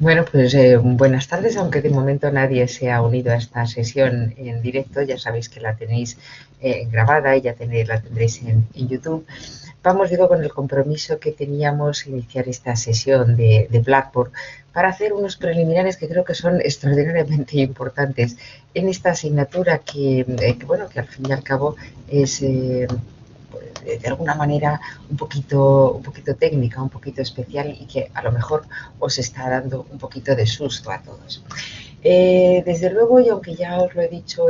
Bueno, pues buenas tardes, aunque de momento nadie se ha unido a esta sesión en directo, ya sabéis que la tenéis grabada y la tendréis en YouTube. Vamos, digo, con el compromiso que teníamos iniciar esta sesión de Blackboard para hacer unos preliminares que creo que son extraordinariamente importantes en esta asignatura bueno, que al fin y al cabo es de alguna manera un poquito técnica, un poquito especial y que a lo mejor os está dando un poquito de susto a todos. Desde luego, y aunque ya os lo he dicho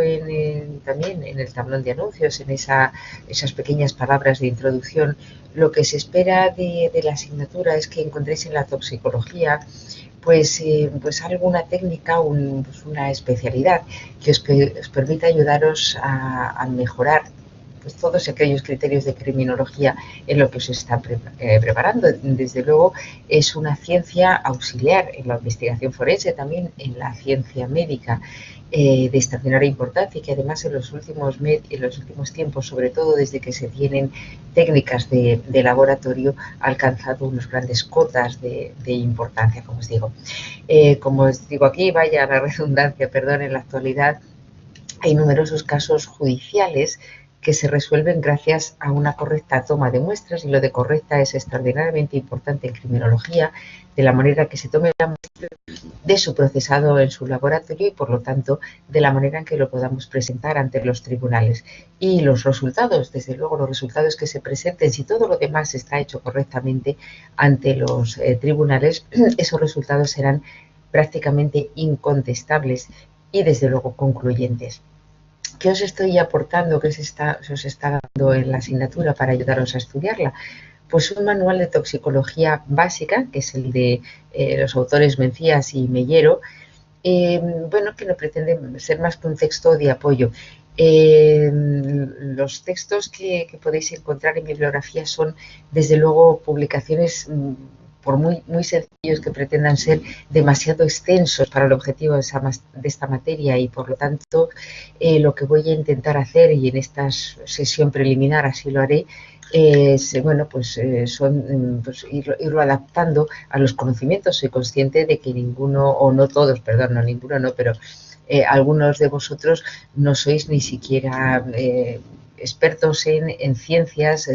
también en el tablón de anuncios, en esas pequeñas palabras de introducción, lo que se espera de la asignatura es que encontréis en la toxicología pues alguna técnica, pues una especialidad que os permita ayudaros a mejorar pues todos aquellos criterios de criminología en lo que os está preparando. Desde luego es una ciencia auxiliar en la investigación forense, también en la ciencia médica, de extraordinaria importancia y que además en los últimos tiempos, sobre todo desde que se tienen técnicas de laboratorio, ha alcanzado unos grandes cotas de importancia, como os digo. Como os digo aquí, vaya la redundancia, perdón, en la actualidad hay numerosos casos judiciales que se resuelven gracias a una correcta toma de muestras, y lo de correcta es extraordinariamente importante en criminología, de la manera que se tome la muestra, de su procesado en su laboratorio y, por lo tanto, de la manera en que lo podamos presentar ante los tribunales. Y los resultados, desde luego, los resultados que se presenten, si todo lo demás está hecho correctamente ante los tribunales, esos resultados serán prácticamente incontestables y, desde luego, concluyentes. ¿Qué os estoy aportando, se os está dando en la asignatura para ayudaros a estudiarla? Pues un manual de toxicología básica, que es el de los autores Mencías y Mellero, bueno, que no pretende ser más que un texto de apoyo. Los textos que podéis encontrar en bibliografía son, desde luego, publicaciones por muy sencillos que pretendan ser, demasiado extensos para el objetivo de esta materia, y por lo tanto lo que voy a intentar hacer, y en esta sesión preliminar así lo haré, bueno, pues irlo adaptando a los conocimientos. Soy consciente de que ninguno, o no todos, perdón, no ninguno, no, pero algunos de vosotros no sois ni siquiera expertos en ciencias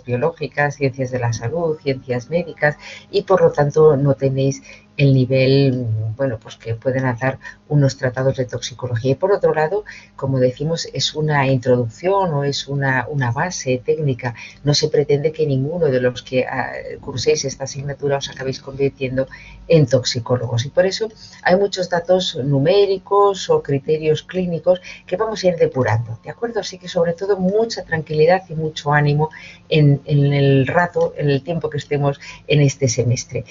biológicas, ciencias de la salud, ciencias médicas, y por lo tanto no tenéis el nivel, bueno, pues que pueden dar unos tratados de toxicología. Y por otro lado, como decimos, es una introducción o es una base técnica. No se pretende que ninguno de los que curséis esta asignatura os acabéis convirtiendo en toxicólogos. Y por eso hay muchos datos numéricos o criterios clínicos que vamos a ir depurando, ¿de acuerdo? Así que, sobre todo, mucha tranquilidad y mucho ánimo en el tiempo que estemos en este semestre.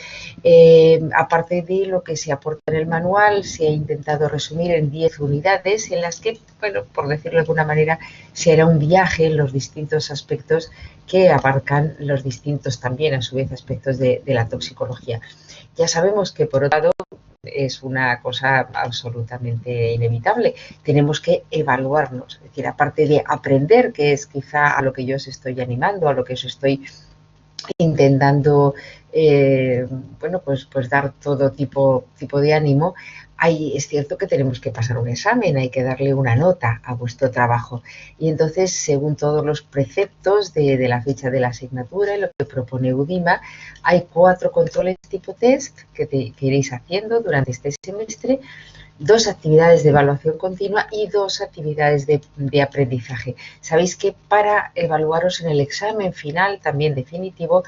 Aparte de lo que se aporta en el manual, se ha intentado resumir en 10 unidades en las que, bueno, por decirlo de alguna manera, se hará un viaje en los distintos aspectos que abarcan los distintos también, a su vez, aspectos de la toxicología. Ya sabemos que, por otro lado, es una cosa absolutamente inevitable. Tenemos que evaluarnos, es decir, aparte de aprender, que es quizá a lo que yo os estoy animando, a lo que os estoy intentando bueno, pues dar todo tipo de ánimo. Es cierto que tenemos que pasar un examen, hay que darle una nota a vuestro trabajo, y entonces, según todos los preceptos de la ficha de la asignatura y lo que propone UDIMA, hay 4 controles tipo test que iréis haciendo durante este semestre, 2 actividades de evaluación continua y 2 actividades de aprendizaje. Sabéis que para evaluaros en el examen final, también definitivo,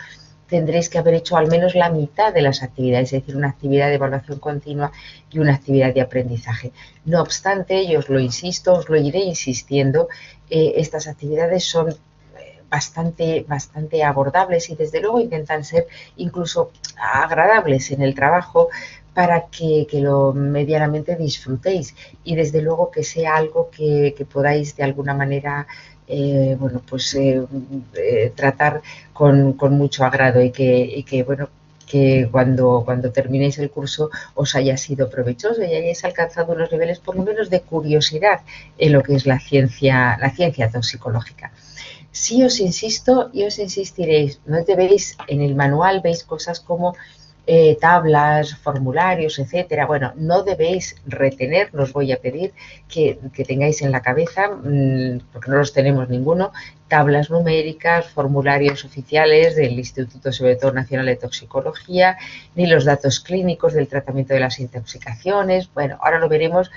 tendréis que haber hecho al menos la mitad de las actividades, es decir, una actividad de evaluación continua y una actividad de aprendizaje. No obstante, yo os lo insisto, os lo iré insistiendo, estas actividades son bastante abordables y, desde luego, intentan ser incluso agradables en el trabajo, para que lo medianamente disfrutéis, y, desde luego, que sea algo que podáis de alguna manera bueno, pues tratar con mucho agrado, y que bueno, que cuando terminéis el curso os haya sido provechoso y hayáis alcanzado unos niveles, por lo menos, de curiosidad en lo que es la ciencia toxicológica. Sí os insisto y os insistiréis, no debéis, en el manual veis cosas como tablas, formularios, etcétera. Bueno, no debéis retener, no os voy a pedir que tengáis en la cabeza, porque no los tenemos ninguno, tablas numéricas, formularios oficiales del Instituto, sobre todo Nacional de Toxicología, ni los datos clínicos del tratamiento de las intoxicaciones. Bueno, ahora lo veremos,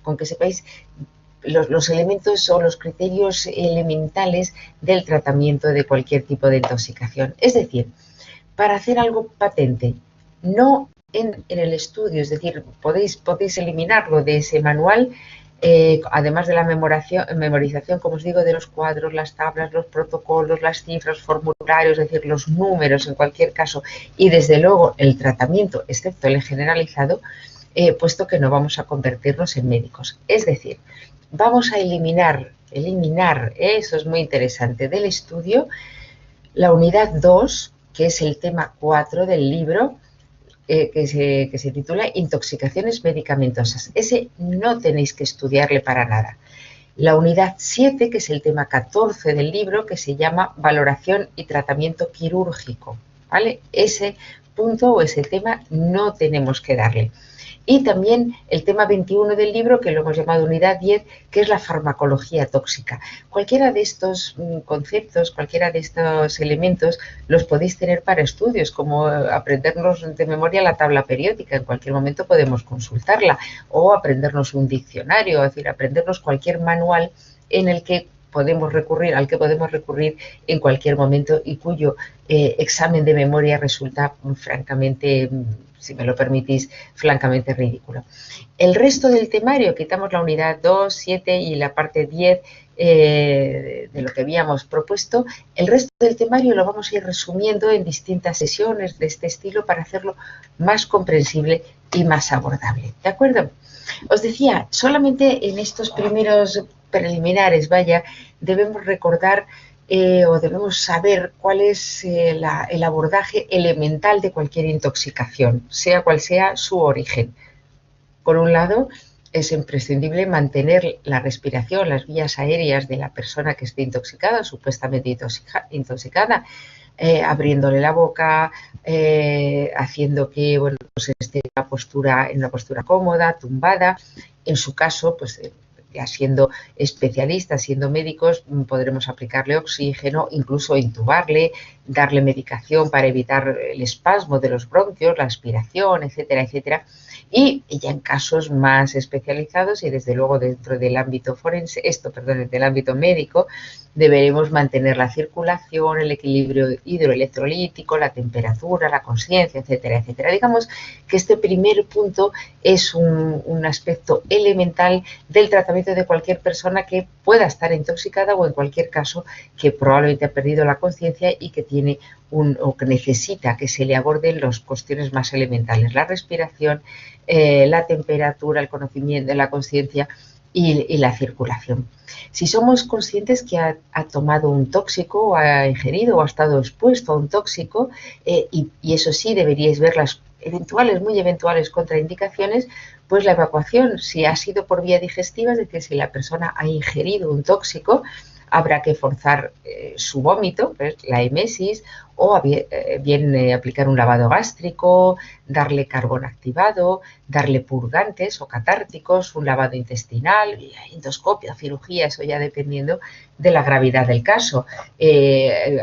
con que sepáis los elementos o los criterios elementales del tratamiento de cualquier tipo de intoxicación. Es decir, para hacer algo patente, no en el estudio, es decir, podéis eliminarlo de ese manual, además de la memorización, como os digo, de los cuadros, las tablas, los protocolos, las cifras, formularios, es decir, los números en cualquier caso, y desde luego el tratamiento, excepto el generalizado, puesto que no vamos a convertirnos en médicos. Es decir, vamos a eliminar, eso es muy interesante, del estudio la unidad 2, que es el tema 4 del libro, que se titula Intoxicaciones medicamentosas. Ese no tenéis que estudiarle para nada. La unidad 7, que es el tema 14 del libro, que se llama Valoración y Tratamiento Quirúrgico, ¿vale? Ese punto o ese tema no tenemos que darle. Y también el tema 21 del libro, que lo hemos llamado unidad 10, que es la farmacología tóxica. Cualquiera de estos conceptos, cualquiera de estos elementos los podéis tener para estudios, como aprendernos de memoria la tabla periódica, en cualquier momento podemos consultarla, o aprendernos un diccionario, es decir, aprendernos cualquier manual en el que podemos recurrir, al que podemos recurrir en cualquier momento y cuyo examen de memoria resulta francamente, si me lo permitís, francamente ridículo. El resto del temario, quitamos la unidad 2, 7 y la parte 10 de lo que habíamos propuesto, el resto del temario lo vamos a ir resumiendo en distintas sesiones de este estilo para hacerlo más comprensible y más abordable. ¿De acuerdo? Os decía, solamente en estos primeros preliminares, debemos recordar o debemos saber cuál es el abordaje elemental de cualquier intoxicación, sea cual sea su origen. Por un lado, es imprescindible mantener la respiración, las vías aéreas de la persona que esté intoxicada, supuestamente intoxicada, abriéndole la boca, haciendo que esté en una postura cómoda, tumbada. En su caso, pues ya siendo especialistas, siendo médicos, podremos aplicarle oxígeno, incluso intubarle, darle medicación para evitar el espasmo de los bronquios, la aspiración, etcétera, etcétera. Y ya en casos más especializados y desde luego dentro del ámbito del ámbito médico, deberemos mantener la circulación, el equilibrio hidroelectrolítico, la temperatura, la conciencia, etcétera, etcétera. Digamos que este primer punto es un aspecto elemental del tratamiento de cualquier persona que pueda estar intoxicada o en cualquier caso que probablemente ha perdido la conciencia y que tiene o que necesita que se le aborden las cuestiones más elementales, la respiración, la temperatura, el conocimiento, la conciencia y la circulación. Si somos conscientes que ha tomado un tóxico, o ha ingerido o ha estado expuesto a un tóxico, y eso sí, deberíais ver las muy eventuales contraindicaciones, pues la evacuación, si ha sido por vía digestiva, es decir, si la persona ha ingerido un tóxico, habrá que forzar su vómito, pues, la emesis, o bien aplicar un lavado gástrico, darle carbón activado, darle purgantes o catárticos, un lavado intestinal, endoscopia, cirugía, eso ya dependiendo de la gravedad del caso.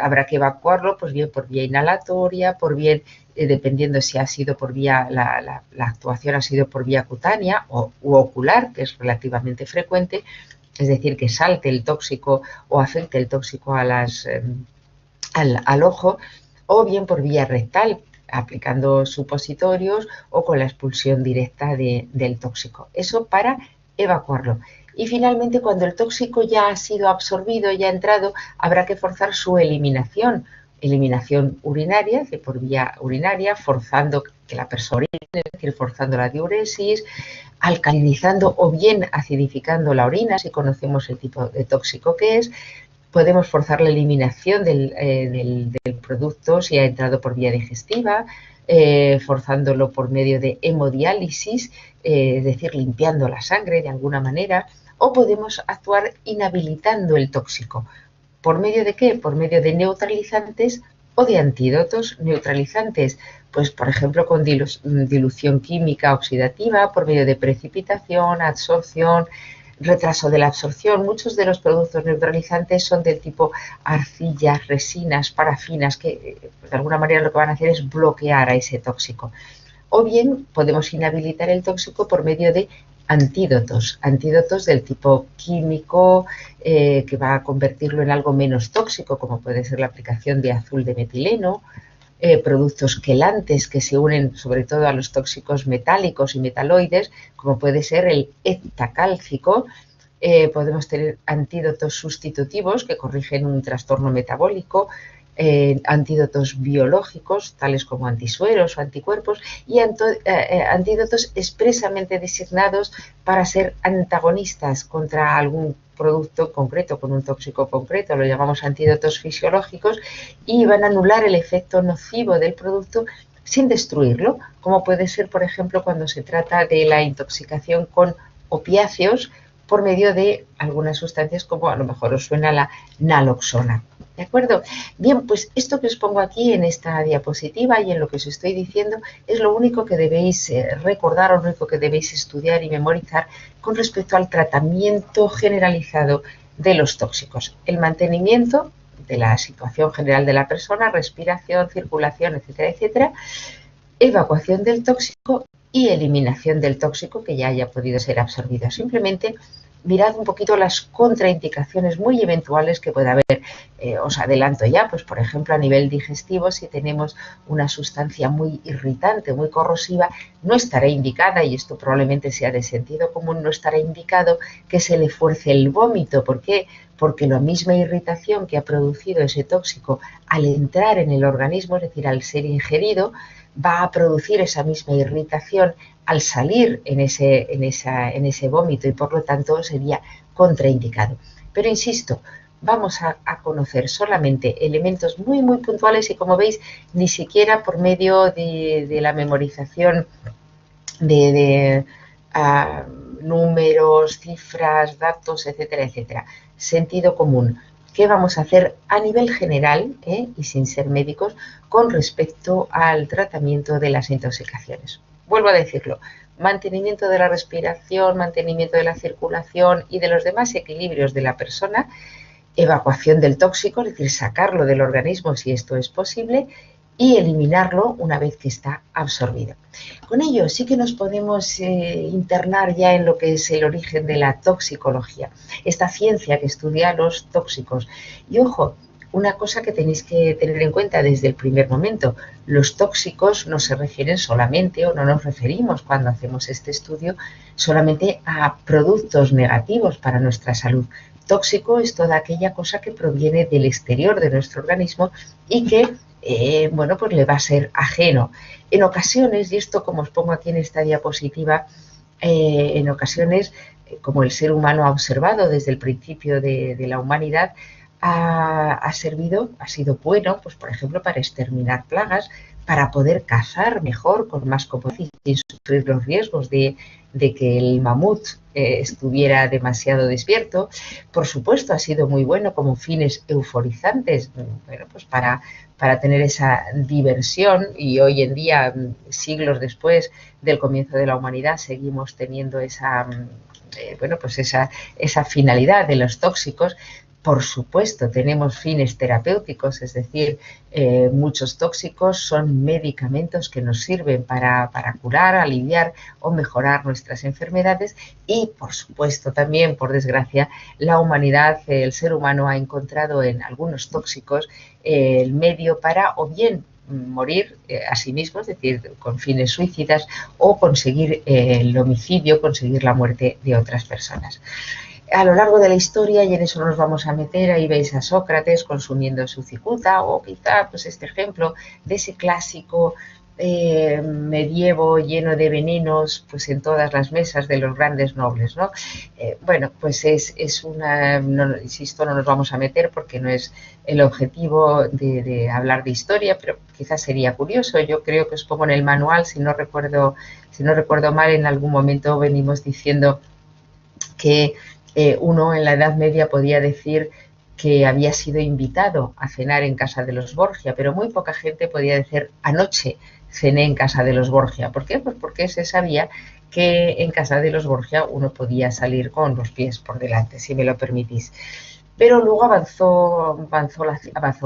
Habrá que evacuarlo, pues bien por vía inhalatoria, dependiendo si ha sido por vía, la actuación ha sido por vía cutánea u ocular, que es relativamente frecuente, es decir, que salte el tóxico o afecte el tóxico al ojo, o bien por vía rectal, aplicando supositorios o con la expulsión directa del tóxico. Eso para evacuarlo. Y finalmente, cuando el tóxico ya ha sido absorbido, ya ha entrado, habrá que forzar su eliminación urinaria, que por vía urinaria, forzando que la persona orine, es decir, forzando la diuresis, alcalinizando o bien acidificando la orina, si conocemos el tipo de tóxico que es. Podemos forzar la eliminación del producto si ha entrado por vía digestiva, forzándolo por medio de hemodiálisis, es decir, limpiando la sangre de alguna manera, o podemos actuar inhabilitando el tóxico. ¿Por medio de qué? Por medio de neutralizantes o de antídotos. Neutralizantes pues por ejemplo con dilución química oxidativa por medio de precipitación, absorción, retraso de la absorción. Muchos de los productos neutralizantes son del tipo arcillas, resinas, parafinas, que de alguna manera lo que van a hacer es bloquear a ese tóxico. O bien podemos inhabilitar el tóxico por medio de antídotos del tipo químico que va a convertirlo en algo menos tóxico, como puede ser la aplicación de azul de metileno, productos quelantes que se unen sobre todo a los tóxicos metálicos y metaloides, como puede ser el heptacálcico. Podemos tener antídotos sustitutivos que corrigen un trastorno metabólico, antídotos biológicos, tales como antisueros o anticuerpos, y antídotos expresamente designados para ser antagonistas contra algún producto concreto, con un tóxico concreto, lo llamamos antídotos fisiológicos, y van a anular el efecto nocivo del producto sin destruirlo, como puede ser, por ejemplo, cuando se trata de la intoxicación con opiáceos por medio de algunas sustancias como a lo mejor os suena la naloxona. ¿De acuerdo? Bien, pues esto que os pongo aquí en esta diapositiva y en lo que os estoy diciendo es lo único que debéis recordar, o lo único que debéis estudiar y memorizar con respecto al tratamiento generalizado de los tóxicos. El mantenimiento de la situación general de la persona, respiración, circulación, etcétera, etcétera, evacuación del tóxico y eliminación del tóxico que ya haya podido ser absorbido. Simplemente mirad un poquito las contraindicaciones muy eventuales que pueda haber. Os adelanto ya, pues por ejemplo a nivel digestivo, si tenemos una sustancia muy irritante, muy corrosiva, no estará indicada, y esto probablemente sea de sentido común, no estará indicado que se le fuerce el vómito. ¿Por qué? Porque la misma irritación que ha producido ese tóxico al entrar en el organismo, es decir, al ser ingerido, va a producir esa misma irritación al salir en ese vómito, y por lo tanto sería contraindicado. Pero insisto, vamos a conocer solamente elementos muy, muy puntuales, y como veis, ni siquiera por medio de la memorización de números, cifras, datos, etcétera, etcétera. Sentido común. ¿Qué vamos a hacer a nivel general y sin ser médicos con respecto al tratamiento de las intoxicaciones? Vuelvo a decirlo, mantenimiento de la respiración, mantenimiento de la circulación y de los demás equilibrios de la persona, evacuación del tóxico, es decir, sacarlo del organismo si esto es posible, y eliminarlo una vez que está absorbido. Con ello sí que nos podemos internar ya en lo que es el origen de la toxicología, esta ciencia que estudia los tóxicos. Y ojo, una cosa que tenéis que tener en cuenta desde el primer momento: los tóxicos no se refieren solamente, o no nos referimos cuando hacemos este estudio, solamente a productos negativos para nuestra salud. Tóxico es toda aquella cosa que proviene del exterior de nuestro organismo y que bueno, pues le va a ser ajeno. En ocasiones, y esto como os pongo aquí en esta diapositiva, en ocasiones, como el ser humano ha observado desde el principio de la humanidad, ha sido bueno, pues por ejemplo, para exterminar plagas, para poder cazar mejor, con más comodidad, sin sufrir los riesgos de que el mamut estuviera demasiado despierto. Por supuesto, ha sido muy bueno como fines euforizantes, bueno, pues para tener esa diversión, y hoy en día, siglos después del comienzo de la humanidad, seguimos teniendo esa finalidad de los tóxicos. Por supuesto, tenemos fines terapéuticos, es decir, muchos tóxicos son medicamentos que nos sirven para curar, aliviar o mejorar nuestras enfermedades, y por supuesto también, por desgracia, la humanidad, el ser humano ha encontrado en algunos tóxicos el medio para o bien morir a sí mismo, es decir, con fines suicidas, o conseguir el homicidio, conseguir la muerte de otras personas. A lo largo de la historia, y en eso nos vamos a meter, ahí veis a Sócrates consumiendo su cicuta, o quizá pues este ejemplo de ese clásico medievo lleno de venenos pues en todas las mesas de los grandes nobles, ¿no? Bueno, pues es una, no, insisto, no nos vamos a meter porque no es el objetivo de hablar de historia, pero quizás sería curioso. Yo creo que os pongo en el manual, si no recuerdo mal, en algún momento venimos diciendo que uno en la Edad Media podía decir que había sido invitado a cenar en casa de los Borgia, pero muy poca gente podía decir anoche cené en casa de los Borgia. ¿Por qué? Pues porque se sabía que en casa de los Borgia uno podía salir con los pies por delante, si me lo permitís. Pero luego avanzó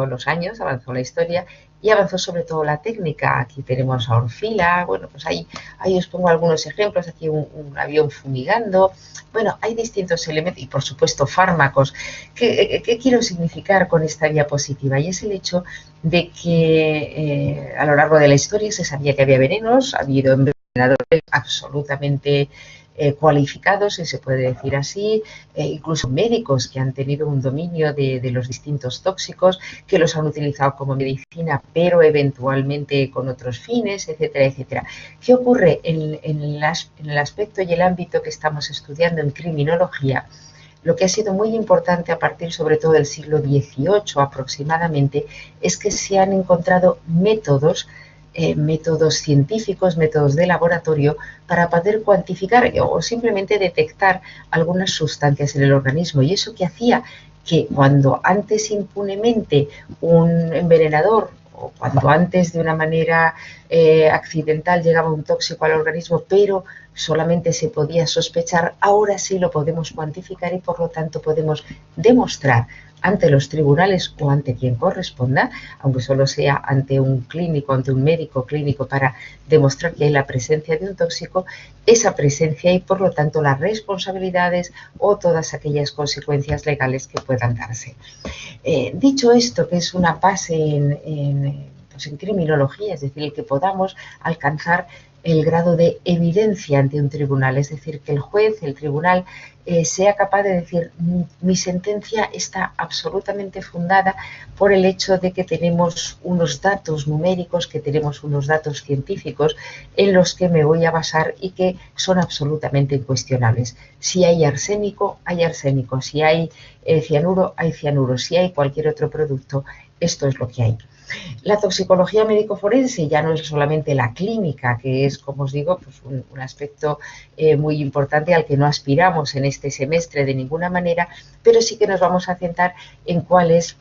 los años, avanzó la historia y avanzó sobre todo la técnica. Aquí tenemos a Orfila, bueno, pues ahí os pongo algunos ejemplos, aquí un avión fumigando. Bueno, hay distintos elementos y por supuesto fármacos. ¿Qué quiero significar con esta diapositiva? Y es el hecho de que a lo largo de la historia se sabía que había venenos, ha habido envenenadores absolutamente cualificados, si se puede decir así, incluso médicos que han tenido un dominio de los distintos tóxicos, que los han utilizado como medicina, pero eventualmente con otros fines, etcétera, etcétera. ¿Qué ocurre en el aspecto y el ámbito que estamos estudiando en criminología? Lo que ha sido muy importante a partir sobre todo del siglo XVIII aproximadamente es que se han encontrado métodos científicos, métodos de laboratorio para poder cuantificar o simplemente detectar algunas sustancias en el organismo. Y eso que hacía que cuando antes impunemente un envenenador o cuando antes de una manera accidental llegaba un tóxico al organismo, pero solamente se podía sospechar, ahora sí lo podemos cuantificar y por lo tanto podemos demostrar ante los tribunales o ante quien corresponda, aunque solo sea ante un clínico, ante un médico clínico, para demostrar que hay la presencia de un tóxico, esa presencia y por lo tanto las responsabilidades o todas aquellas consecuencias legales que puedan darse. Dicho esto, que es una base en criminología, es decir, el que podamos alcanzar el grado de evidencia ante un tribunal, es decir, que el juez, el tribunal, sea capaz de decir mi sentencia está absolutamente fundada por el hecho de que tenemos unos datos numéricos, que tenemos unos datos científicos en los que me voy a basar y que son absolutamente incuestionables. Si hay arsénico, hay arsénico. Si hay cianuro, hay cianuro. Si hay cualquier otro producto, esto es lo que hay. La toxicología médico-forense ya no es solamente la clínica, que es, como os digo, pues un aspecto muy importante al que no aspiramos en este semestre de ninguna manera, pero sí que nos vamos a centrar en cuáles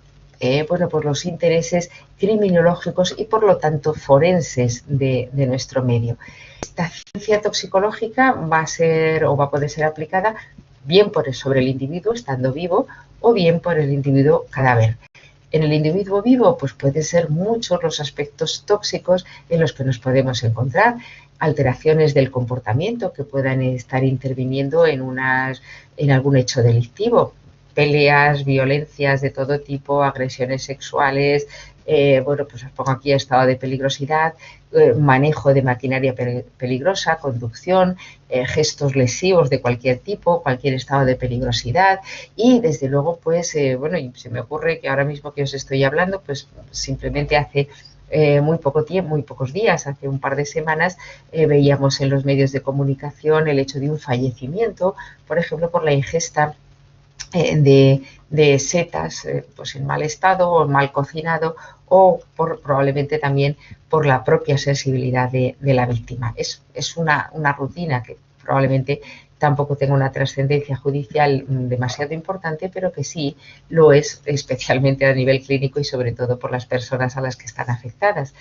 pues los intereses criminológicos y por lo tanto forenses de nuestro medio. Esta ciencia toxicológica va a ser o va a poder ser aplicada bien sobre el individuo estando vivo o bien por el individuo cadáver. En el individuo vivo, pues pueden ser muchos los aspectos tóxicos en los que nos podemos encontrar, alteraciones del comportamiento que puedan estar interviniendo en algún hecho delictivo, peleas, violencias de todo tipo, agresiones sexuales, pues os pongo aquí estado de peligrosidad, manejo de maquinaria peligrosa, conducción, gestos lesivos de cualquier tipo, cualquier estado de peligrosidad y desde luego pues y se me ocurre que ahora mismo que os estoy hablando pues simplemente hace muy poco tiempo, muy pocos días, hace un par de semanas, veíamos en los medios de comunicación el hecho de un fallecimiento, por ejemplo, por la ingesta de setas pues en mal estado o mal cocinado o probablemente también por la propia sensibilidad de la víctima. Es una rutina que probablemente tampoco tenga una trascendencia judicial demasiado importante, pero que sí lo es especialmente a nivel clínico y sobre todo por las personas a las que están afectadas.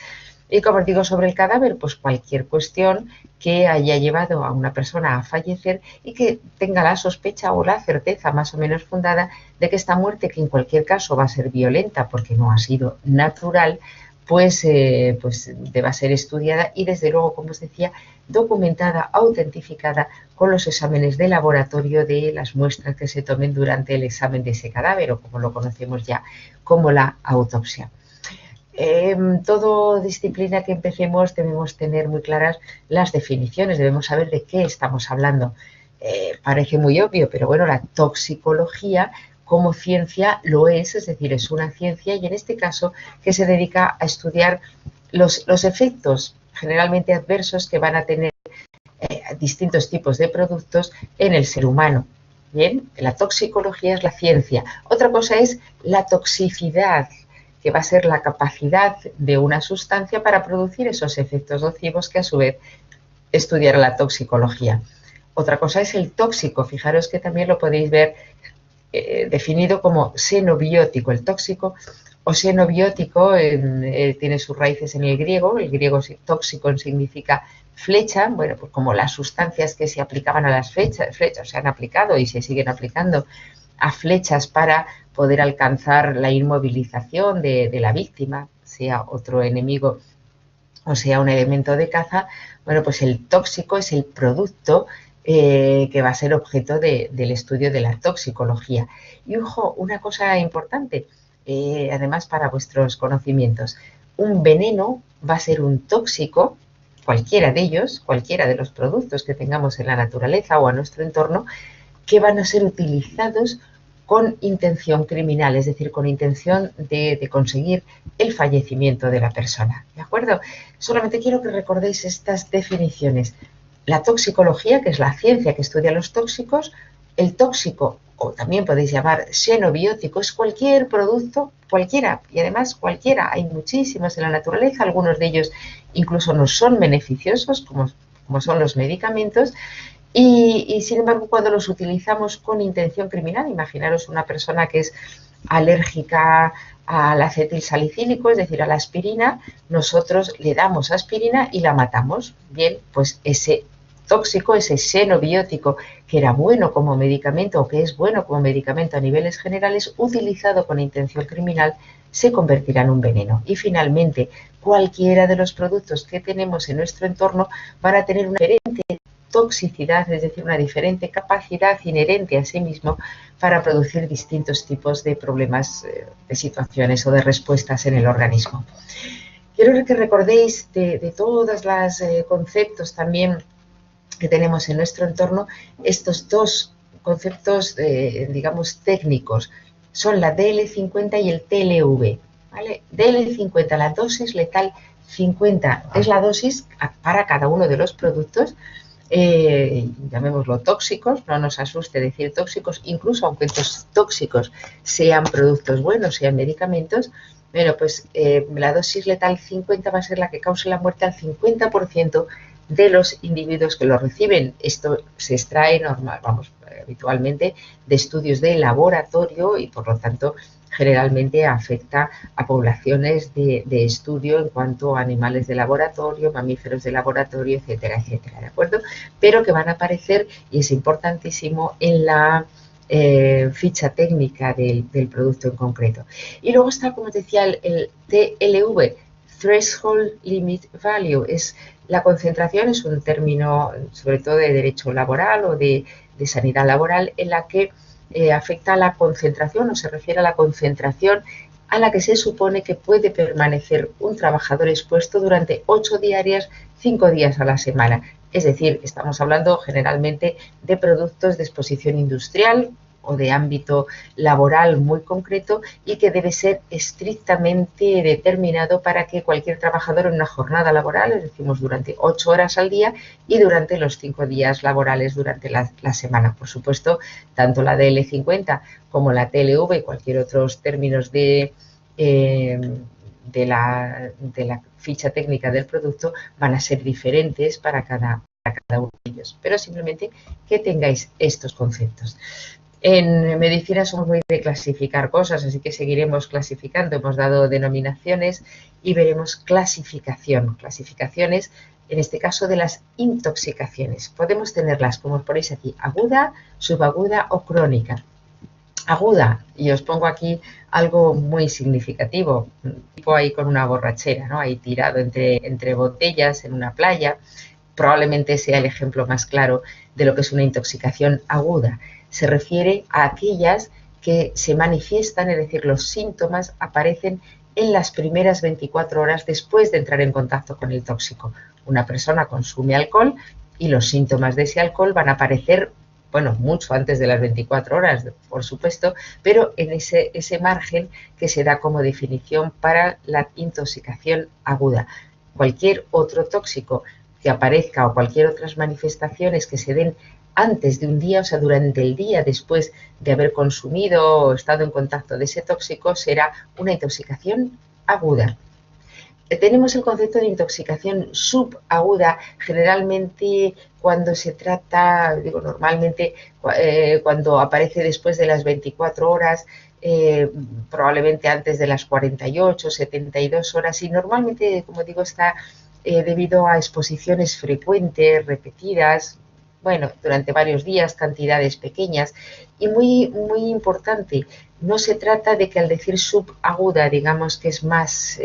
Y como os digo sobre el cadáver, pues cualquier cuestión que haya llevado a una persona a fallecer y que tenga la sospecha o la certeza más o menos fundada de que esta muerte, que en cualquier caso va a ser violenta porque no ha sido natural, pues deba ser estudiada y desde luego, como os decía, documentada, autentificada con los exámenes de laboratorio de las muestras que se tomen durante el examen de ese cadáver o como lo conocemos ya como la autopsia. Toda disciplina que empecemos debemos tener muy claras las definiciones, debemos saber de qué estamos hablando. Parece muy obvio, pero bueno, la toxicología como ciencia lo es decir, es una ciencia y en este caso que se dedica a estudiar los efectos generalmente adversos que van a tener distintos tipos de productos en el ser humano. Bien, la toxicología es la ciencia. Otra cosa es la toxicidad, que va a ser la capacidad de una sustancia para producir esos efectos nocivos que a su vez estudiará la toxicología. Otra cosa es el tóxico, fijaros que también lo podéis ver definido como xenobiótico, el tóxico, Oxenobiótico tiene sus raíces en el griego tóxico significa flecha, bueno, pues como las sustancias que se aplicaban a las flechas se han aplicado y se siguen aplicando a flechas para poder alcanzar la inmovilización de la víctima, sea otro enemigo o sea un elemento de caza. Bueno, pues el tóxico es el producto que va a ser objeto del estudio de la toxicología. Y ojo, una cosa importante, además para vuestros conocimientos, un veneno va a ser un tóxico, cualquiera de ellos, cualquiera de los productos que tengamos en la naturaleza o a nuestro entorno, que van a ser utilizados con intención criminal, es decir, con intención de conseguir el fallecimiento de la persona. ¿De acuerdo? Solamente quiero que recordéis estas definiciones. La toxicología, que es la ciencia que estudia los tóxicos, el tóxico, o también podéis llamar xenobiótico, es cualquier producto, cualquiera, y además cualquiera, hay muchísimos en la naturaleza, algunos de ellos incluso no son beneficiosos, como son los medicamentos, y sin embargo, cuando los utilizamos con intención criminal, imaginaros una persona que es alérgica al acetilsalicílico, es decir, a la aspirina, nosotros le damos aspirina y la matamos. Bien, pues ese tóxico, ese xenobiótico que era bueno como medicamento o que es bueno como medicamento a niveles generales, utilizado con intención criminal, se convertirá en un veneno. Y finalmente, cualquiera de los productos que tenemos en nuestro entorno van a tener una diferente toxicidad, es decir, una diferente capacidad inherente a sí mismo para producir distintos tipos de problemas, de situaciones o de respuestas en el organismo. Quiero que recordéis de todos los conceptos también que tenemos en nuestro entorno, estos dos conceptos, digamos, técnicos, son la DL50 y el TLV. ¿Vale? DL50, la dosis letal 50, es la dosis para cada uno de los productos, llamémoslo tóxicos, no nos asuste decir tóxicos, incluso aunque estos tóxicos sean productos buenos, sean medicamentos, bueno, pues la dosis letal 50 va a ser la que cause la muerte al 50% de los individuos que lo reciben. Esto se extrae habitualmente de estudios de laboratorio y por lo tanto generalmente afecta a poblaciones de estudio en cuanto a animales de laboratorio, mamíferos de laboratorio, etcétera, etcétera, ¿de acuerdo? Pero que van a aparecer, y es importantísimo, en la ficha técnica del producto en concreto. Y luego está, como os decía, el TLV, Threshold Limit Value, es la concentración, es un término sobre todo de derecho laboral o de sanidad laboral, en la que afecta a la concentración o se refiere a la concentración a la que se supone que puede permanecer un trabajador expuesto durante 8 diarias, 5 días a la semana. Es decir, estamos hablando generalmente de productos de exposición industrial o de ámbito laboral muy concreto y que debe ser estrictamente determinado para que cualquier trabajador en una jornada laboral, es decir, durante 8 horas al día y durante los 5 días laborales durante la semana. Por supuesto, tanto la DL50 como la TLV y cualquier otros términos de la ficha técnica del producto van a ser diferentes para cada uno de ellos, pero simplemente que tengáis estos conceptos. En medicina somos muy de clasificar cosas, así que seguiremos clasificando. Hemos dado denominaciones y veremos clasificaciones, en este caso de las intoxicaciones. Podemos tenerlas, como ponéis aquí, aguda, subaguda o crónica. Aguda, y os pongo aquí algo muy significativo, tipo ahí con una borrachera, ¿no? Ahí tirado entre botellas en una playa. Probablemente sea el ejemplo más claro de lo que es una intoxicación aguda. Se refiere a aquellas que se manifiestan, es decir, los síntomas aparecen en las primeras 24 horas después de entrar en contacto con el tóxico. Una persona consume alcohol y los síntomas de ese alcohol van a aparecer, bueno, mucho antes de las 24 horas, por supuesto, pero en ese margen que se da como definición para la intoxicación aguda. Cualquier otro tóxico que aparezca o cualquier otras manifestaciones que se den antes de un día, o sea, durante el día después de haber consumido o estado en contacto de ese tóxico, será una intoxicación aguda. Tenemos el concepto de intoxicación subaguda, generalmente cuando se trata, normalmente cuando aparece después de las 24 horas, probablemente antes de las 48, 72 horas y normalmente, como digo, está debido a exposiciones frecuentes, repetidas, bueno, durante varios días, cantidades pequeñas y muy importante, no se trata de que al decir subaguda digamos que es más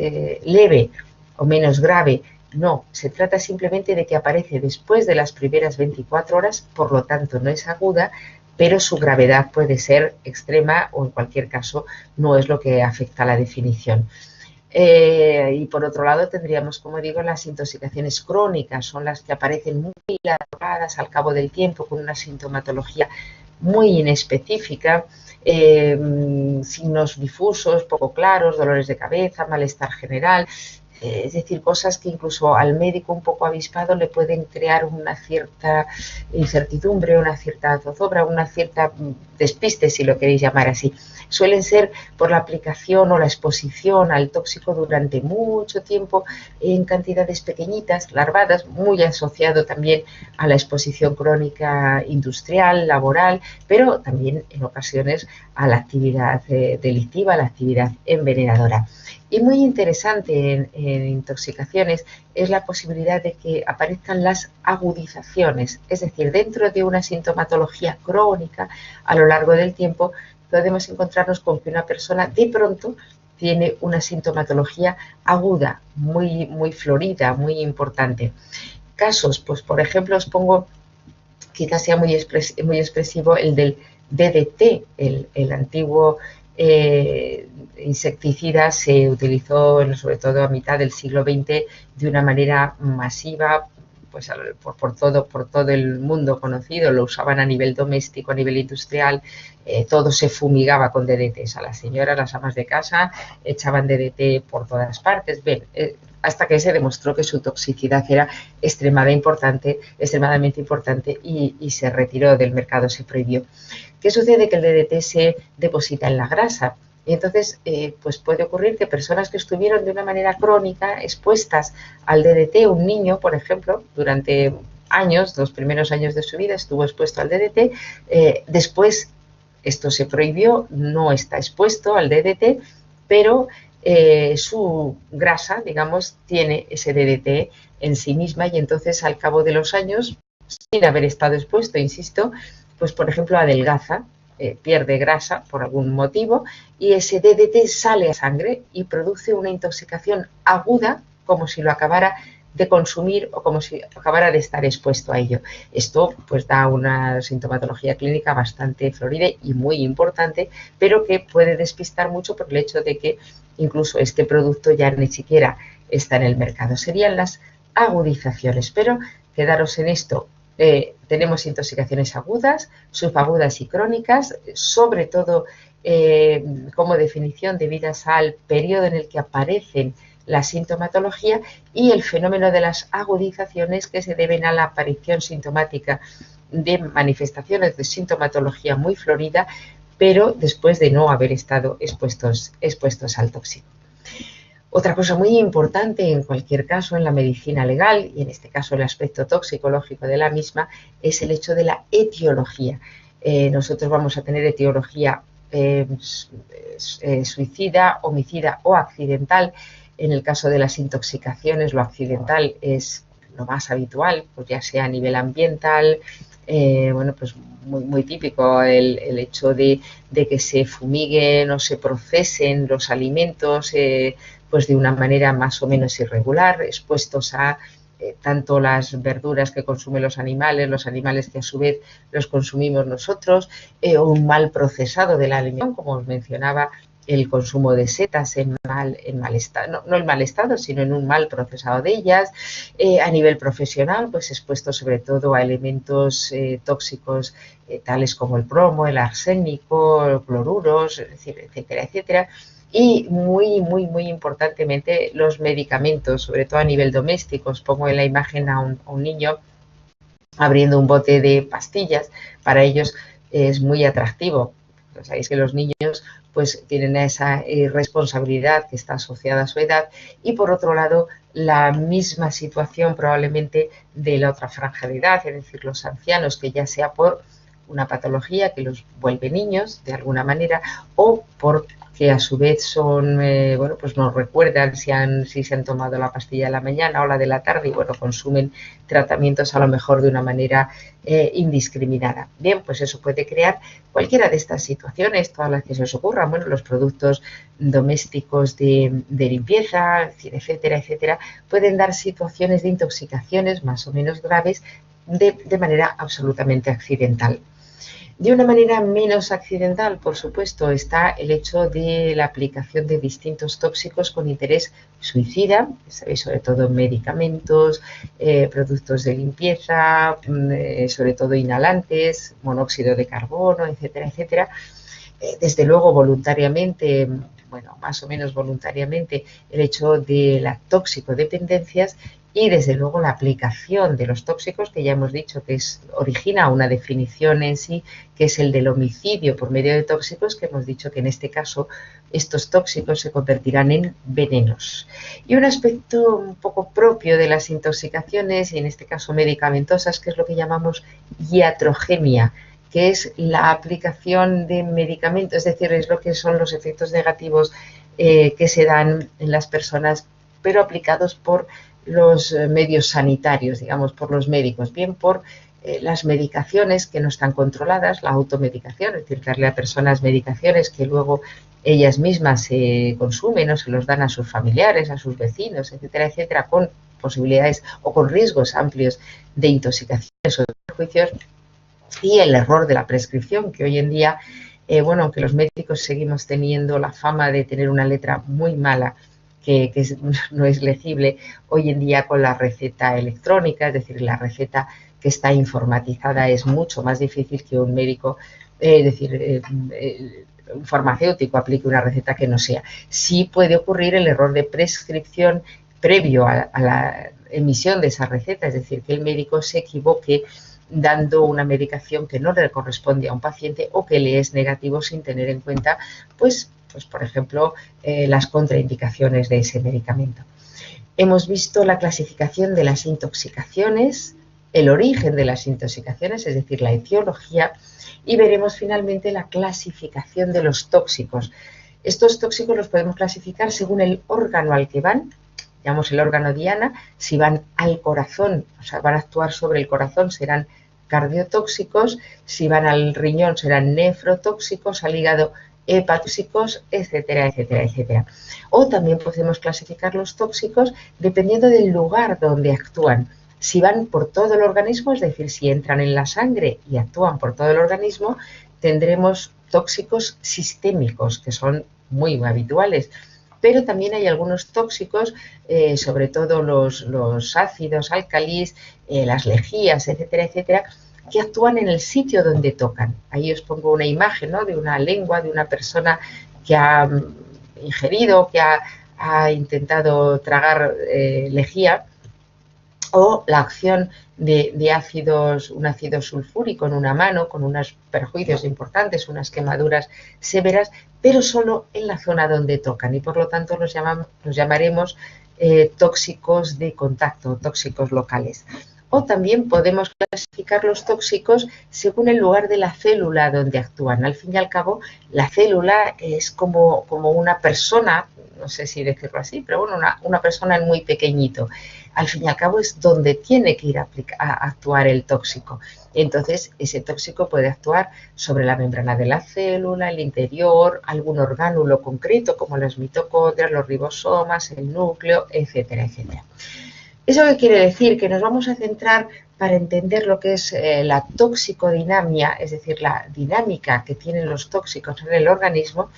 leve o menos grave, no, se trata simplemente de que aparece después de las primeras 24 horas, por lo tanto no es aguda, pero su gravedad puede ser extrema o en cualquier caso no es lo que afecta a la definición. Y por otro lado tendríamos, como digo, las intoxicaciones crónicas, son las que aparecen muy alargadas al cabo del tiempo con una sintomatología muy inespecífica, signos difusos, poco claros, dolores de cabeza, malestar general, es decir, cosas que incluso al médico un poco avispado le pueden crear una cierta incertidumbre, una cierta zozobra, una cierta despiste, si lo queréis llamar así. Suelen ser por la aplicación o la exposición al tóxico durante mucho tiempo en cantidades pequeñitas, larvadas, muy asociado también a la exposición crónica industrial, laboral, pero también en ocasiones a la actividad delictiva, a la actividad envenenadora. Y muy interesante en intoxicaciones es la posibilidad de que aparezcan las agudizaciones, es decir, dentro de una sintomatología crónica a lo largo del tiempo podemos encontrarnos con que una persona de pronto tiene una sintomatología aguda, muy florida, muy importante. Casos, pues por ejemplo os pongo, quizás sea muy expresivo el del DDT, el antiguo insecticida se utilizó sobre todo a mitad del siglo XX de una manera masiva, pues por todo el mundo conocido, lo usaban a nivel doméstico, a nivel industrial, todo se fumigaba con DDTs. A las señoras, las amas de casa, echaban DDT por todas partes. Bien, hasta que se demostró que su toxicidad era extremadamente importante y se retiró del mercado, se prohibió. ¿Qué sucede? Que el DDT se deposita en la grasa y entonces pues puede ocurrir que personas que estuvieron de una manera crónica expuestas al DDT, un niño, por ejemplo, durante años, los primeros años de su vida estuvo expuesto al DDT, después esto se prohibió, no está expuesto al DDT, pero su grasa, digamos, tiene ese DDT en sí misma y entonces al cabo de los años, sin haber estado expuesto, insisto, pues por ejemplo adelgaza, pierde grasa por algún motivo y ese DDT sale a sangre y produce una intoxicación aguda como si lo acabara de consumir o como si acabara de estar expuesto a ello. Esto pues da una sintomatología clínica bastante florida y muy importante, pero que puede despistar mucho por el hecho de que incluso este producto ya ni siquiera está en el mercado. Serían las agudizaciones, pero quedaros en esto. Tenemos intoxicaciones agudas, subagudas y crónicas, sobre todo como definición debidas al periodo en el que aparecen la sintomatología y el fenómeno de las agudizaciones que se deben a la aparición sintomática de manifestaciones de sintomatología muy florida, pero después de no haber estado expuestos al tóxico. Otra cosa muy importante en cualquier caso en la medicina legal, y en este caso el aspecto toxicológico de la misma, es el hecho de la etiología. Nosotros vamos a tener etiología suicida, homicida o accidental. En el caso de las intoxicaciones, lo accidental es lo más habitual, pues ya sea a nivel ambiental, bueno, pues muy típico el hecho de que se fumiguen o se procesen los alimentos pues de una manera más o menos irregular, expuestos a tanto las verduras que consumen los animales que a su vez los consumimos nosotros, o un mal procesado del alimento, como os mencionaba, el consumo de setas en mal estado, no en mal estado, sino en un mal procesado de ellas. A nivel profesional, pues expuesto sobre todo a elementos tóxicos tales como el plomo, el arsénico, cloruros, es decir, etcétera, etcétera. Y muy importantemente los medicamentos, sobre todo a nivel doméstico. Os pongo en la imagen a un niño abriendo un bote de pastillas. Para ellos es muy atractivo. Sabéis que los niños pues tienen esa responsabilidad que está asociada a su edad y por otro lado la misma situación probablemente de la otra franja de edad, es decir, los ancianos, que ya sea por una patología que los vuelve niños de alguna manera, o porque a su vez son, bueno, pues nos recuerdan si se han tomado la pastilla de la mañana o la de la tarde y bueno, consumen tratamientos a lo mejor de una manera indiscriminada. Bien, pues eso puede crear cualquiera de estas situaciones, todas las que se os ocurran, bueno, los productos domésticos de limpieza, etcétera, etcétera, pueden dar situaciones de intoxicaciones más o menos graves de manera absolutamente accidental. De una manera menos accidental, por supuesto, está el hecho de la aplicación de distintos tóxicos con interés suicida, ¿sabéis? Sobre todo medicamentos, productos de limpieza, sobre todo inhalantes, monóxido de carbono, etcétera, etcétera. Desde luego, voluntariamente, bueno, más o menos voluntariamente, el hecho de las toxicodependencias y desde luego la aplicación de los tóxicos, que ya hemos dicho que origina una definición en sí, que es el del homicidio por medio de tóxicos, que hemos dicho que en este caso estos tóxicos se convertirán en venenos. Y un aspecto un poco propio de las intoxicaciones, y en este caso medicamentosas, que es lo que llamamos iatrogenia, que es la aplicación de medicamentos, es decir, es lo que son los efectos negativos que se dan en las personas, pero aplicados por los medios sanitarios, digamos, por los médicos, bien por las medicaciones que no están controladas, la automedicación, es decir, darle a personas medicaciones que luego ellas mismas se consumen o se los dan a sus familiares, a sus vecinos, etcétera, etcétera, con posibilidades o con riesgos amplios de intoxicaciones o de perjuicios, y el error de la prescripción, que hoy en día, bueno, aunque los médicos seguimos teniendo la fama de tener una letra muy mala, que no es legible, hoy en día con la receta electrónica, es decir, la receta que está informatizada, es mucho más difícil que un médico, un farmacéutico aplique una receta que no sea. Sí puede ocurrir el error de prescripción previo a la emisión de esa receta, es decir, que el médico se equivoque dando una medicación que no le corresponde a un paciente o que le es negativo sin tener en cuenta, pues por ejemplo, las contraindicaciones de ese medicamento. Hemos visto la clasificación de las intoxicaciones, el origen de las intoxicaciones, es decir, la etiología, y veremos finalmente la clasificación de los tóxicos. Estos tóxicos los podemos clasificar según el órgano al que van, llamamos el órgano diana. Si van al corazón, o sea, van a actuar sobre el corazón, serán cardiotóxicos. Si van al riñón, serán nefrotóxicos, al hígado, hepatóxicos, etcétera, etcétera, etcétera. O también podemos clasificar los tóxicos dependiendo del lugar donde actúan. Si van por todo el organismo, es decir, si entran en la sangre y actúan por todo el organismo, tendremos tóxicos sistémicos, que son muy habituales. Pero también hay algunos tóxicos, sobre todo los ácidos, álcalis, las lejías, etcétera, etcétera, que actúan en el sitio donde tocan. Ahí os pongo una imagen, ¿no?, de una lengua, de una persona que ha ingerido, que ha intentado tragar lejía, o la acción de ácidos, un ácido sulfúrico en una mano, con unos perjuicios importantes, unas quemaduras severas, pero solo en la zona donde tocan, y por lo tanto los llamaremos tóxicos de contacto, tóxicos locales. O también podemos clasificar los tóxicos según el lugar de la célula donde actúan. Al fin y al cabo, la célula es como una persona, no sé si decirlo así, pero bueno, una persona muy pequeñito. Al fin y al cabo es donde tiene que ir a actuar el tóxico. Entonces, ese tóxico puede actuar sobre la membrana de la célula, el interior, algún orgánulo concreto como las mitocondrias, los ribosomas, el núcleo, etcétera, etcétera. ¿Eso qué quiere decir? Que nos vamos a centrar para entender lo que es la toxicodinamia, es decir, la dinámica que tienen los tóxicos en el organismo.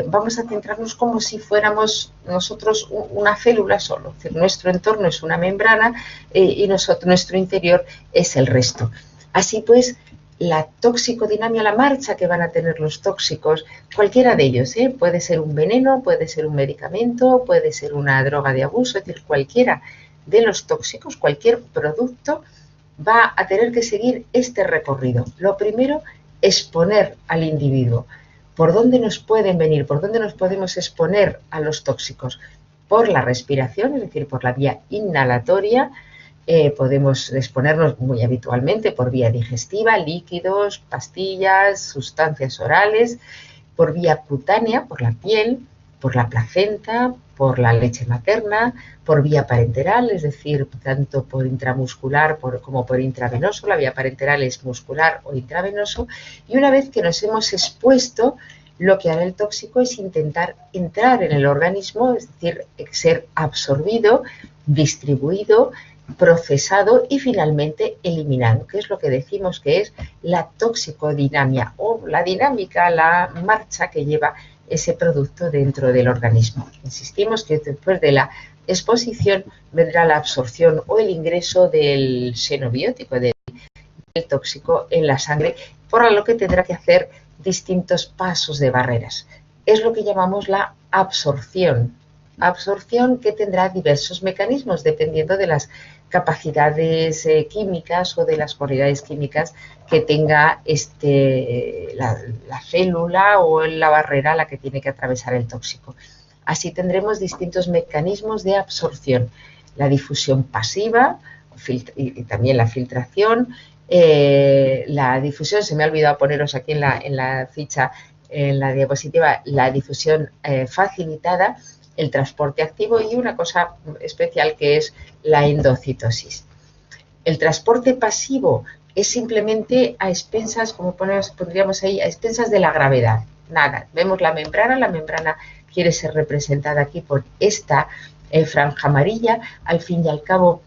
Vamos a centrarnos como si fuéramos nosotros una célula solo. Es decir, nuestro entorno es una membrana y nuestro interior es el resto. Así pues, la toxicodinamia, la marcha que van a tener los tóxicos, cualquiera de ellos, puede ser un veneno, puede ser un medicamento, puede ser una droga de abuso, es decir, cualquiera de los tóxicos, cualquier producto va a tener que seguir este recorrido. Lo primero, exponer al individuo. ¿Por dónde nos pueden venir? ¿Por dónde nos podemos exponer a los tóxicos? Por la respiración, es decir, por la vía inhalatoria, podemos exponernos muy habitualmente por vía digestiva, líquidos, pastillas, sustancias orales, por vía cutánea, por la piel, por la placenta, por la leche materna, por vía parenteral, es decir, tanto por intramuscular como por intravenoso. La vía parenteral es muscular o intravenoso. Y una vez que nos hemos expuesto, lo que hará el tóxico es intentar entrar en el organismo, es decir, ser absorbido, distribuido, procesado y finalmente eliminado, que es lo que decimos que es la toxicodinamia o la dinámica, la marcha que lleva ese producto dentro del organismo. Insistimos que después de la exposición vendrá la absorción o el ingreso del xenobiótico, del tóxico en la sangre, por lo que tendrá que hacer distintos pasos de barreras. Es lo que llamamos la absorción. Absorción que tendrá diversos mecanismos dependiendo de las capacidades químicas o de las cualidades químicas que tenga la célula o la barrera a la que tiene que atravesar el tóxico. Así tendremos distintos mecanismos de absorción. La difusión pasiva y también la filtración. La difusión, se me ha olvidado poneros aquí en la ficha, en la diapositiva, la difusión facilitada, el transporte activo y una cosa especial que es la endocitosis. El transporte pasivo es simplemente a expensas, como pondríamos ahí, a expensas de la gravedad. Nada, vemos la membrana quiere ser representada aquí por esta franja amarilla. Al fin y al cabo,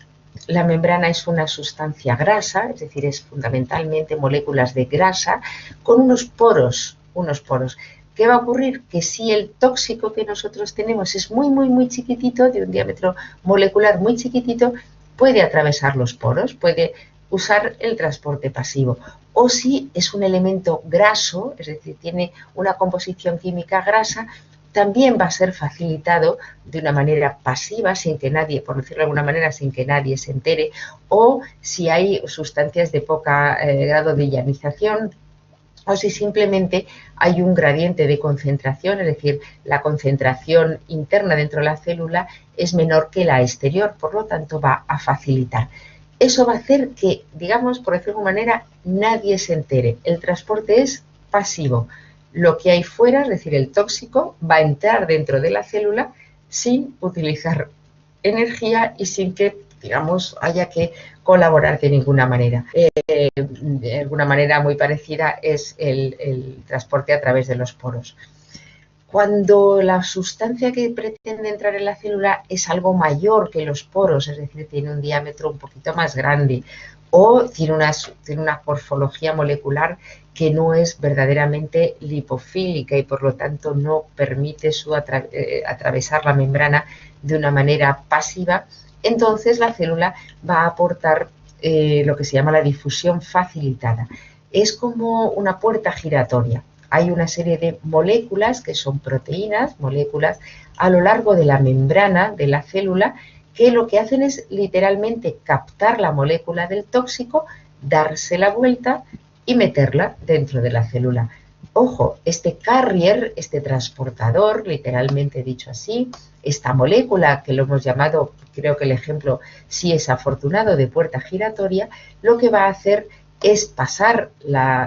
la membrana es una sustancia grasa, es decir, es fundamentalmente moléculas de grasa con unos poros. ¿Qué va a ocurrir? Que si el tóxico que nosotros tenemos es muy chiquitito, de un diámetro molecular muy chiquitito, puede atravesar los poros, puede usar el transporte pasivo. O si es un elemento graso, es decir, tiene una composición química grasa, también va a ser facilitado de una manera pasiva, sin que nadie, por decirlo de alguna manera, sin que nadie se entere, o si hay sustancias de poco grado de ionización, o si simplemente hay un gradiente de concentración, es decir, la concentración interna dentro de la célula es menor que la exterior, por lo tanto va a facilitar. Eso va a hacer que, digamos, por decirlo de alguna manera, nadie se entere. El transporte es pasivo. Lo que hay fuera, es decir, el tóxico, va a entrar dentro de la célula sin utilizar energía y sin que, digamos, haya que colaborar de ninguna manera. De alguna manera muy parecida es el transporte a través de los poros. Cuando la sustancia que pretende entrar en la célula es algo mayor que los poros, es decir, tiene un diámetro un poquito más grande o tiene una morfología molecular que no es verdaderamente lipofílica y por lo tanto no permite atravesar la membrana de una manera pasiva, entonces la célula va a aportar lo que se llama la difusión facilitada. Es como una puerta giratoria. Hay una serie de moléculas que son proteínas, moléculas a lo largo de la membrana de la célula que lo que hacen es literalmente captar la molécula del tóxico, darse la vuelta y meterla dentro de la célula. Ojo, este carrier, este transportador, literalmente dicho así, esta molécula que lo hemos llamado, creo que el ejemplo sí es afortunado, de puerta giratoria, lo que va a hacer es pasar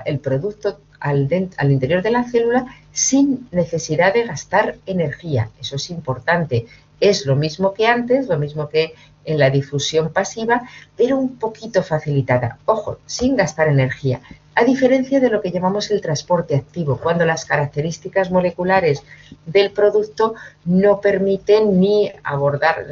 el producto al interior de la célula sin necesidad de gastar energía. Eso es importante. Es lo mismo que antes, lo mismo que en la difusión pasiva, pero un poquito facilitada. Ojo, sin gastar energía. A diferencia de lo que llamamos el transporte activo, cuando las características moleculares del producto no permiten ni abordar,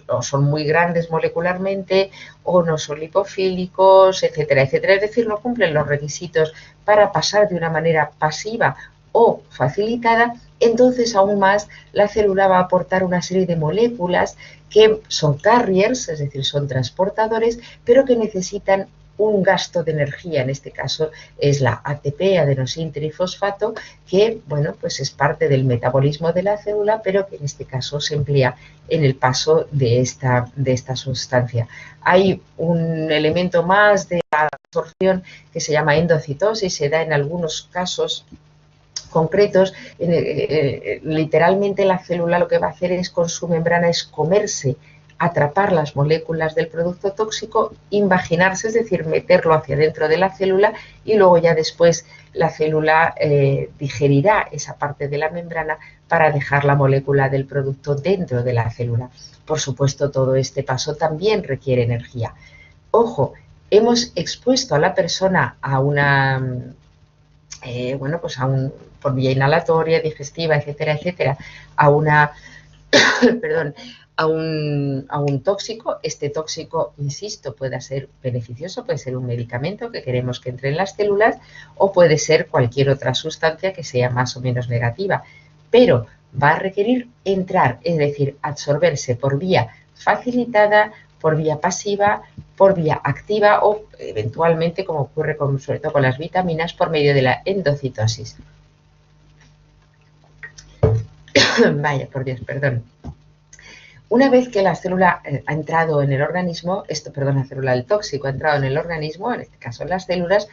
o son muy grandes molecularmente, o no son lipofílicos, etcétera, etcétera. Es decir, no cumplen los requisitos para pasar de una manera pasiva o facilitada. Entonces, aún más, la célula va a aportar una serie de moléculas que son carriers, es decir, son transportadores, pero que necesitan un gasto de energía. En este caso es la ATP, adenosín trifosfato, que, bueno, pues es parte del metabolismo de la célula, pero que en este caso se emplea en el paso de esta sustancia. Hay un elemento más de la absorción que se llama endocitosis, se da en algunos casos concretos. Literalmente la célula lo que va a hacer es con su membrana es comerse atrapar las moléculas del producto tóxico, invaginarse, es decir, meterlo hacia dentro de la célula y luego ya después la célula digerirá esa parte de la membrana para dejar la molécula del producto dentro de la célula. Por supuesto, todo este paso también requiere energía. Ojo, hemos expuesto a la persona a una, bueno, pues por vía inhalatoria, digestiva, etcétera, etcétera, a una, perdón, a un tóxico. Este tóxico, insisto, puede ser beneficioso, puede ser un medicamento que queremos que entre en las células o puede ser cualquier otra sustancia que sea más o menos negativa, pero va a requerir entrar, es decir, absorberse por vía facilitada, por vía pasiva, por vía activa o eventualmente, como ocurre sobre todo con las vitaminas, por medio de la endocitosis. Vaya, por Dios, perdón. Una vez que la célula ha entrado en el organismo, la célula del tóxico ha entrado en el organismo, en este caso en las células,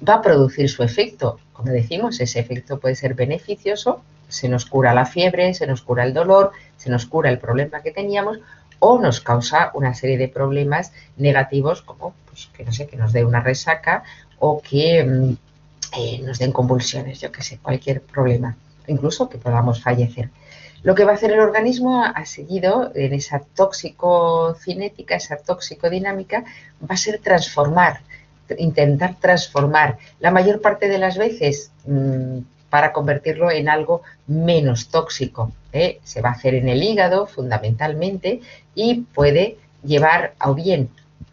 va a producir su efecto. Como decimos, ese efecto puede ser beneficioso, se nos cura la fiebre, se nos cura el dolor, se nos cura el problema que teníamos o nos causa una serie de problemas negativos como pues, que nos dé una resaca o que nos den convulsiones, yo que sé, cualquier problema, incluso que podamos fallecer. Lo que va a hacer el organismo a seguido en esa toxicocinética, esa toxicodinámica, va a ser intentar transformar la mayor parte de las veces para convertirlo en algo menos tóxico. Se va a hacer en el hígado fundamentalmente y puede llevar o bien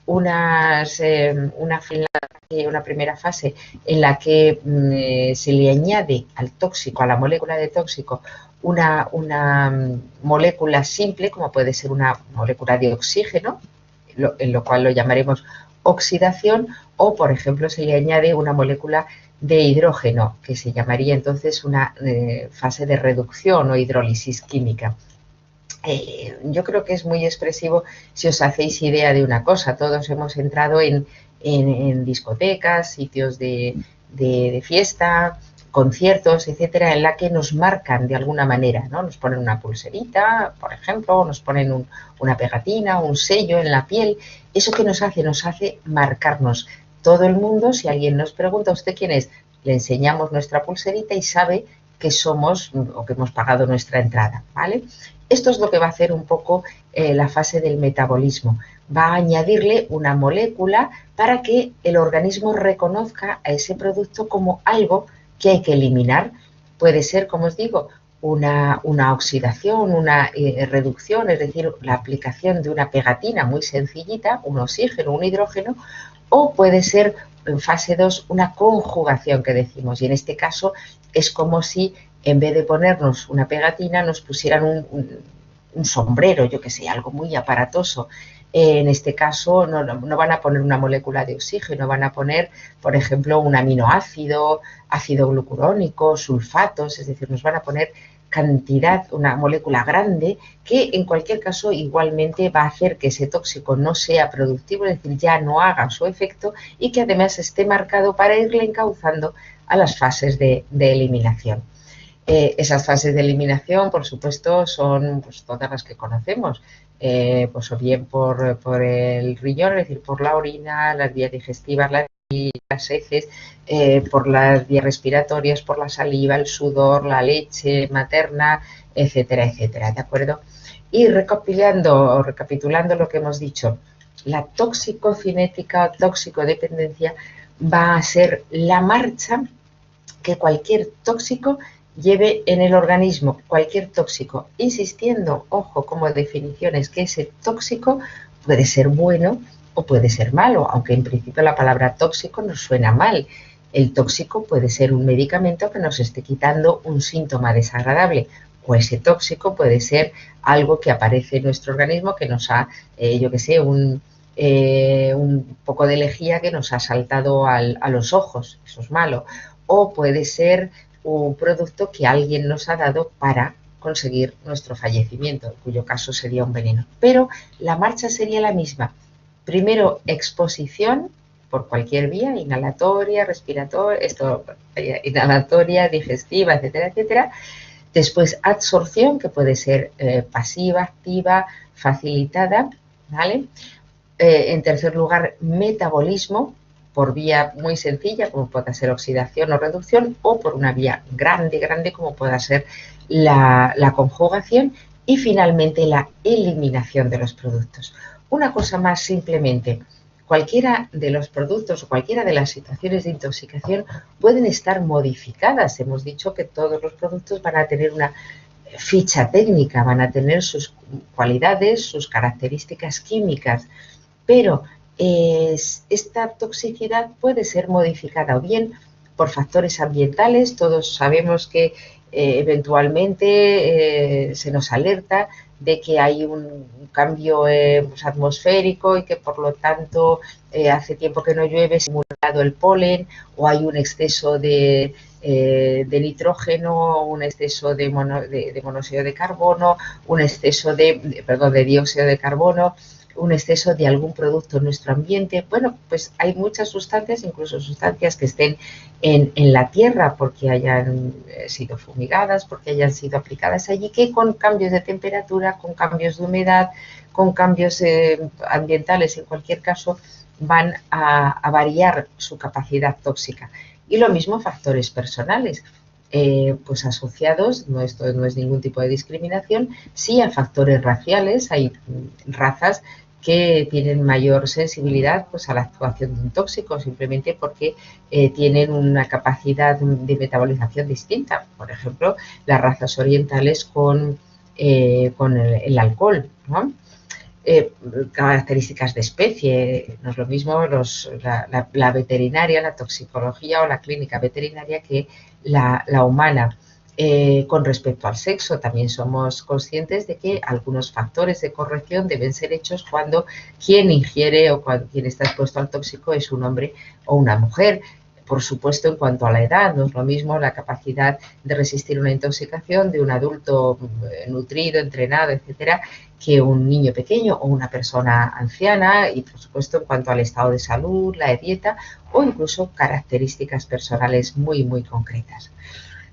una primera fase en la que se le añade al tóxico, a la molécula de tóxico, una molécula simple, como puede ser una molécula de oxígeno, en lo cual lo llamaremos oxidación, o por ejemplo se le añade una molécula de hidrógeno, que se llamaría entonces una fase de reducción o hidrólisis química. Yo creo que es muy expresivo si os hacéis idea de una cosa. Todos hemos entrado en discotecas, sitios de fiesta, conciertos, etcétera, en la que nos marcan de alguna manera, ¿no? Nos ponen una pulserita, por ejemplo, o nos ponen una pegatina, un sello en la piel. ¿Eso qué nos hace? Nos hace marcarnos. Todo el mundo, si alguien nos pregunta, ¿usted quién es? Le enseñamos nuestra pulserita y sabe que somos o que hemos pagado nuestra entrada, ¿vale? Esto es lo que va a hacer un poco la fase del metabolismo. Va a añadirle una molécula para que el organismo reconozca a ese producto como algo que hay que eliminar. Puede ser, como os digo, una oxidación, una reducción, es decir, la aplicación de una pegatina muy sencillita, un oxígeno, un hidrógeno, o puede ser en fase 2 una conjugación que decimos, y en este caso es como si en vez de ponernos una pegatina nos pusieran un sombrero, yo que sé, algo muy aparatoso. En este caso no van a poner una molécula de oxígeno, van a poner, por ejemplo, un aminoácido, ácido glucurónico, sulfatos, es decir, nos van a poner cantidad, una molécula grande que en cualquier caso igualmente va a hacer que ese tóxico no sea productivo, es decir, ya no haga su efecto y que además esté marcado para irle encauzando a las fases de eliminación. Esas fases de eliminación, por supuesto, son pues, todas las que conocemos, pues o bien por el riñón, es decir, por la orina, las vías digestivas, las heces, por las vías respiratorias, por la saliva, el sudor, la leche materna, etcétera, etcétera, ¿de acuerdo? Y recapitulando lo que hemos dicho, la toxicocinética o toxicodependencia va a ser la marcha que cualquier tóxico lleve en el organismo, cualquier tóxico, insistiendo, ojo, como definiciones, que ese tóxico puede ser bueno o puede ser malo, aunque en principio la palabra tóxico nos suena mal. El tóxico puede ser un medicamento que nos esté quitando un síntoma desagradable, o ese tóxico puede ser algo que aparece en nuestro organismo que nos ha, yo que sé, un poco de lejía que nos ha saltado a los ojos, eso es malo, o puede ser un producto que alguien nos ha dado para conseguir nuestro fallecimiento, en cuyo caso sería un veneno. Pero la marcha sería la misma. Primero, exposición por cualquier vía, inhalatoria, respiratoria, inhalatoria, digestiva, etcétera, etcétera. Después, absorción, que puede ser pasiva, activa, facilitada. ¿vale? En tercer lugar, metabolismo, por vía muy sencilla, como pueda ser oxidación o reducción, o por una vía grande, como pueda ser la conjugación, y finalmente la eliminación de los productos. Una cosa más simplemente, cualquiera de los productos o cualquiera de las situaciones de intoxicación pueden estar modificadas. Hemos dicho que todos los productos van a tener una ficha técnica, van a tener sus cualidades, sus características químicas, pero esta toxicidad puede ser modificada o bien por factores ambientales. Todos sabemos que eventualmente se nos alerta de que hay un cambio atmosférico y que por lo tanto hace tiempo que no llueve, se ha acumulado el polen, o hay un exceso de nitrógeno, un exceso de monóxido de carbono, un exceso de dióxido de carbono, un exceso de algún producto en nuestro ambiente. Bueno, pues hay muchas sustancias, incluso sustancias que estén en la tierra porque hayan sido fumigadas, porque hayan sido aplicadas allí, que con cambios de temperatura, con cambios de humedad, con cambios ambientales, en cualquier caso, van a variar su capacidad tóxica. Y lo mismo factores personales. Pues asociados, esto no es ningún tipo de discriminación, sí a factores raciales. Hay razas que tienen mayor sensibilidad pues, a la actuación de un tóxico, simplemente porque tienen una capacidad de metabolización distinta. Por ejemplo, las razas orientales con el alcohol, ¿no? Características de especie, no es lo mismo la veterinaria, la toxicología o la clínica veterinaria que la humana. Con respecto al sexo, también somos conscientes de que algunos factores de corrección deben ser hechos cuando quien ingiere o quien está expuesto al tóxico es un hombre o una mujer. Por supuesto, en cuanto a la edad, no es lo mismo la capacidad de resistir una intoxicación de un adulto nutrido, entrenado, etcétera, que un niño pequeño o una persona anciana, y por supuesto en cuanto al estado de salud, la dieta o incluso características personales muy concretas.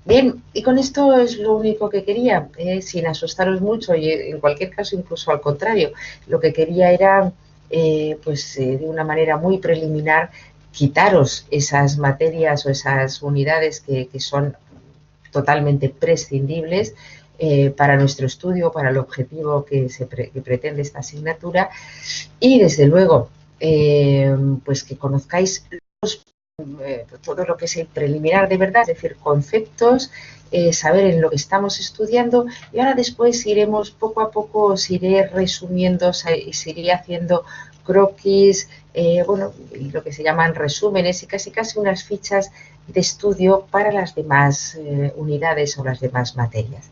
Bien, y con esto es lo único que quería, sin asustaros mucho, y en cualquier caso incluso al contrario, lo que quería era de una manera muy preliminar quitaros esas materias o esas unidades que son totalmente prescindibles para nuestro estudio, para el objetivo que pretende esta asignatura, y desde luego pues que conozcáis todo lo que es el preliminar de verdad, es decir, conceptos, saber en lo que estamos estudiando, y ahora después iremos poco a poco, os iré resumiendo, os iré haciendo croquis, lo que se llaman resúmenes y casi unas fichas de estudio para las demás unidades o las demás materias.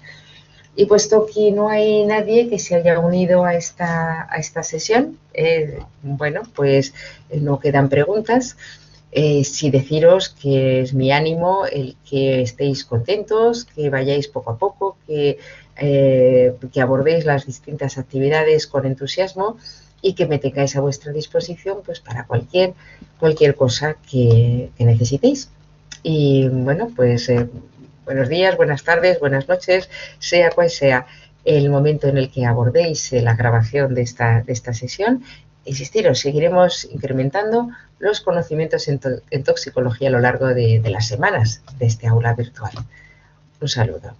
Y puesto que no hay nadie que se haya unido a esta sesión, pues no quedan preguntas. Sí deciros que es mi ánimo el que estéis contentos, que vayáis poco a poco, que abordéis las distintas actividades con entusiasmo y que me tengáis a vuestra disposición pues para cualquier cosa que necesitéis. Y bueno, pues buenos días, buenas tardes, buenas noches, sea cual sea el momento en el que abordéis la grabación de esta sesión. Insistiros, seguiremos incrementando los conocimientos en toxicología a lo largo de las semanas de este aula virtual. Un saludo.